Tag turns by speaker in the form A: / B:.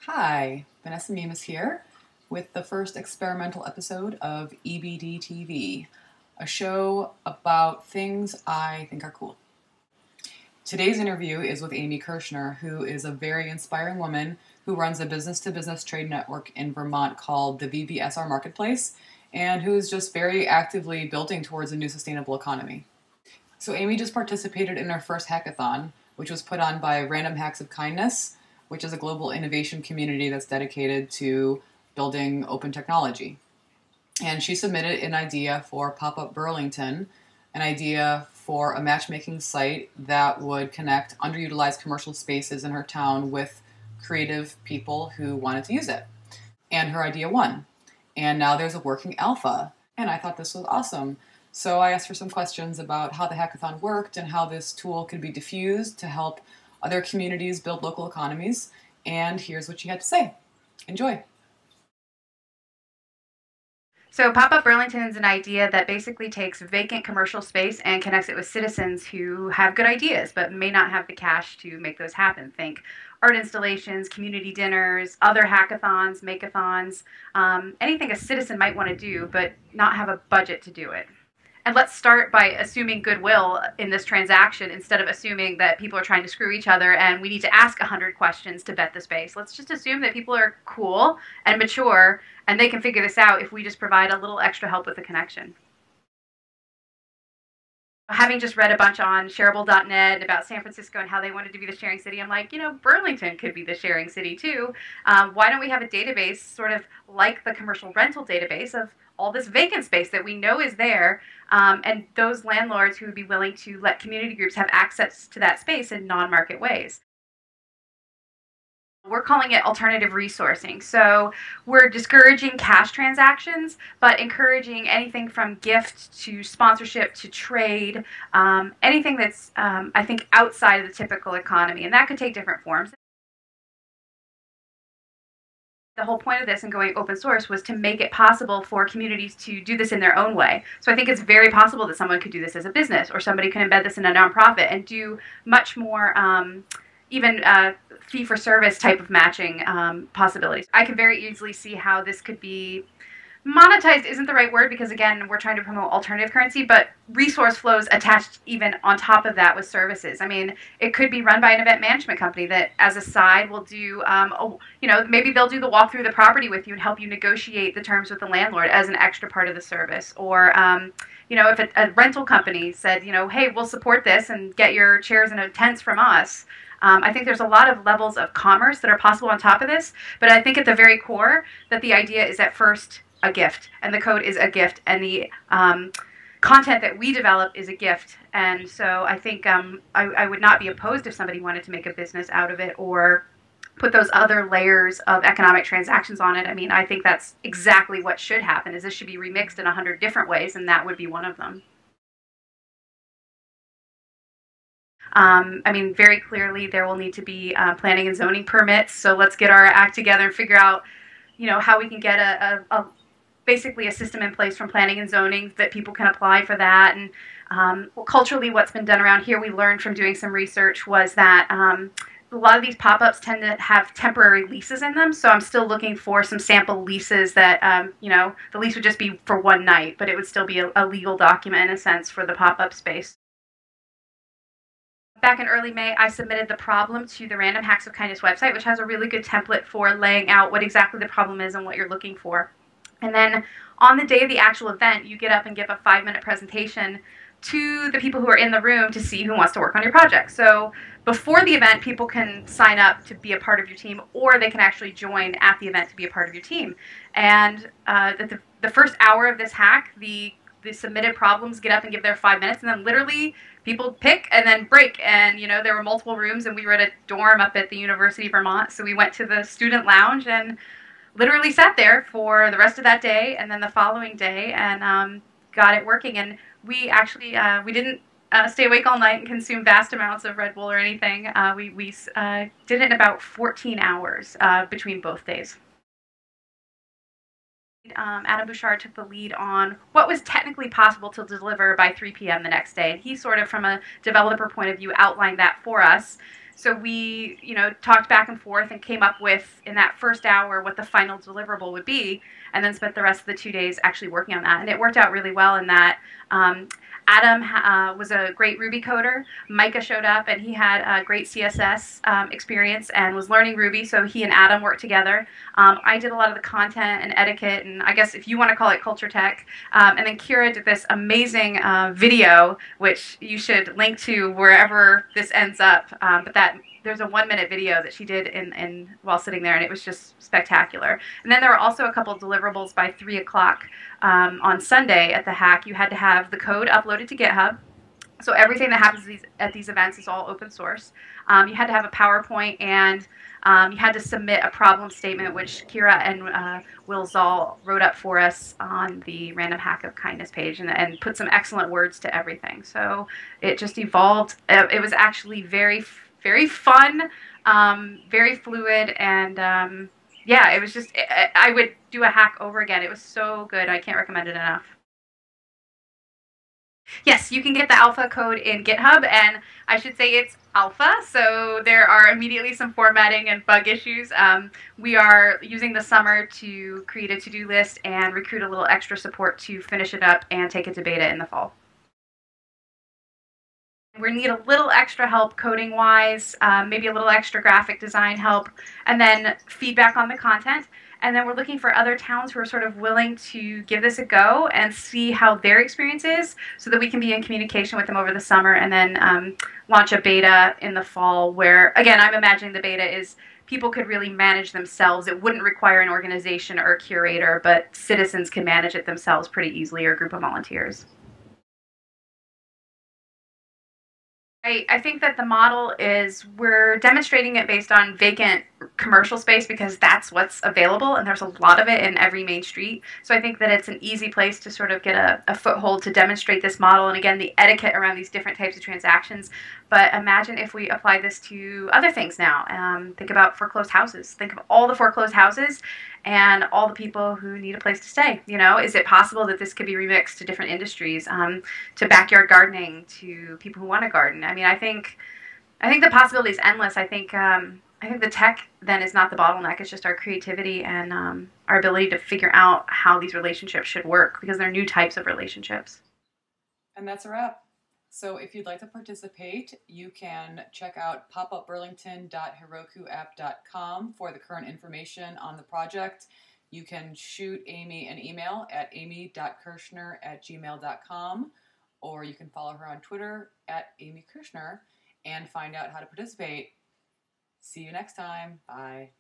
A: Hi, Vanessa Mimas here with the first experimental episode of EBD TV, a show about things I think are cool. Today's interview is with Amy Kirschner, who is a very inspiring woman who runs a business-to-business trade network in Vermont called the VBSR Marketplace, and who is just very actively building towards a new sustainable economy. So Amy just participated in her first hackathon, which was put on by Random Hacks of Kindness, which is a global innovation community that's dedicated to building open technology. And she submitted an idea for Pop-Up Burlington, an idea for a matchmaking site that would connect underutilized commercial spaces in her town with creative people who wanted to use it. And her idea won. And now there's a working alpha. And I thought this was awesome. So I asked her some questions about how the hackathon worked and how this tool could be diffused to help other communities build local economies. And here's what she had to say. Enjoy.
B: So Pop-Up Burlington is an idea that basically takes vacant commercial space and connects it with citizens who have good ideas but may not have the cash to make those happen. Think art installations, community dinners, other hackathons, make-a-thons, anything a citizen might want to do but not have a budget to do it. And let's start by assuming goodwill in this transaction instead of assuming that people are trying to screw each other and we need to ask 100 questions to vet the space. Let's just assume that people are cool and mature and they can figure this out if we just provide a little extra help with the connection. Having just read a bunch on shareable.net about San Francisco and how they wanted to be the sharing city, I'm like, Burlington could be the sharing city too. Why don't we have a database sort of like the commercial rental database of all this vacant space that we know is there, and those landlords who would be willing to let community groups have access to that space in non-market ways. We're calling it alternative resourcing. So we're discouraging cash transactions, but encouraging anything from gift to sponsorship to trade, anything that's, I think, outside of the typical economy. And that could take different forms. The whole point of this and going open source was to make it possible for communities to do this in their own way. So I think it's very possible that someone could do this as a business, or somebody could embed this in a nonprofit and do much more even fee-for-service type of matching possibilities. I can very easily see how this could be monetized isn't the right word because, again, we're trying to promote alternative currency, but resource flows attached even on top of that with services. I mean, it could be run by an event management company that, as a side, will do, maybe they'll do the walk through the property with you and help you negotiate the terms with the landlord as an extra part of the service. Or, if a rental company said, hey, we'll support this and get your chairs and tents from us. I think there's a lot of levels of commerce that are possible on top of this, but I think at the very core that the idea is at first a gift, and the code is a gift, and the content that we develop is a gift. And so I think I would not be opposed if somebody wanted to make a business out of it or put those other layers of economic transactions on it. I mean, I think that's exactly what should happen, is this should be remixed in 100 different ways, and that would be one of them. Very clearly there will need to be planning and zoning permits, so let's get our act together and figure out, how we can get basically a system in place from planning and zoning that people can apply for that. And culturally, what's been done around here, we learned from doing some research, was that a lot of these pop-ups tend to have temporary leases in them, so I'm still looking for some sample leases that, the lease would just be for one night, but it would still be a legal document in a sense for the pop-up space. Back in early May, I submitted the problem to the Random Hacks of Kindness website, which has a really good template for laying out what exactly the problem is and what you're looking for. And then on the day of the actual event, you get up and give a 5-minute presentation to the people who are in the room to see who wants to work on your project. So before the event, people can sign up to be a part of your team, or they can actually join at the event to be a part of your team. And the first hour of this hack, the submitted problems get up and give their 5 minutes, and then literally people pick and then break. And, there were multiple rooms, and we were at a dorm up at the University of Vermont, so we went to the student lounge and literally sat there for the rest of that day and then the following day and got it working. And we actually, we didn't stay awake all night and consume vast amounts of Red Bull or anything. We did it in about 14 hours between both days. Adam Bouchard took the lead on what was technically possible to deliver by 3 p.m. the next day. And he sort of, from a developer point of view, outlined that for us. So we, talked back and forth and came up with, in that first hour, what the final deliverable would be, and then spent the rest of the 2 days actually working on that. And it worked out really well in that Adam was a great Ruby coder. Micah showed up, and he had a great CSS experience and was learning Ruby, so he and Adam worked together. I did a lot of the content and etiquette, and I guess if you want to call it culture tech. And then Kira did this amazing video, which you should link to wherever this ends up. But there's a 1-minute video that she did in while sitting there, and it was just spectacular. And then there were also a couple of deliverables by 3 o'clock on Sunday at the hack. You had to have the code uploaded to GitHub. So everything that happens at these events is all open source. You had to have a PowerPoint, and you had to submit a problem statement, which Kira and Will Zoll wrote up for us on the Random Hack of Kindness page, and put some excellent words to everything. So it just evolved. It was actually very, very fun, very fluid, and yeah, it was just, I would do a hack over again. It was so good. I can't recommend it enough. Yes, you can get the alpha code in GitHub, and I should say it's alpha, so there are immediately some formatting and bug issues. We are using the summer to create a to-do list and recruit a little extra support to finish it up and take it to beta in the fall. We need a little extra help coding-wise, maybe a little extra graphic design help, and then feedback on the content. And then we're looking for other towns who are sort of willing to give this a go and see how their experience is, so that we can be in communication with them over the summer, and then launch a beta in the fall where, again, I'm imagining the beta is people could really manage themselves. It wouldn't require an organization or a curator, but citizens can manage it themselves pretty easily, or a group of volunteers. I think that the model is, we're demonstrating it based on vacant commercial space because that's what's available, and there's a lot of it in every main street. So I think that it's an easy place to sort of get a foothold to demonstrate this model, and again, the etiquette around these different types of transactions. But imagine if we apply this to other things now. Think about foreclosed houses. Think of all the foreclosed houses and all the people who need a place to stay. Is it possible that this could be remixed to different industries, to backyard gardening, to people who want to garden? I mean, I think the possibility is endless. I think the tech then is not the bottleneck. It's just our creativity and our ability to figure out how these relationships should work, because they're new types of relationships.
A: And that's a wrap. So if you'd like to participate, you can check out popupburlington.herokuapp.com for the current information on the project. You can shoot Amy an email at amy.kirschner@gmail.com, or you can follow her on Twitter at Amy Kirschner and find out how to participate. See you next time. Bye.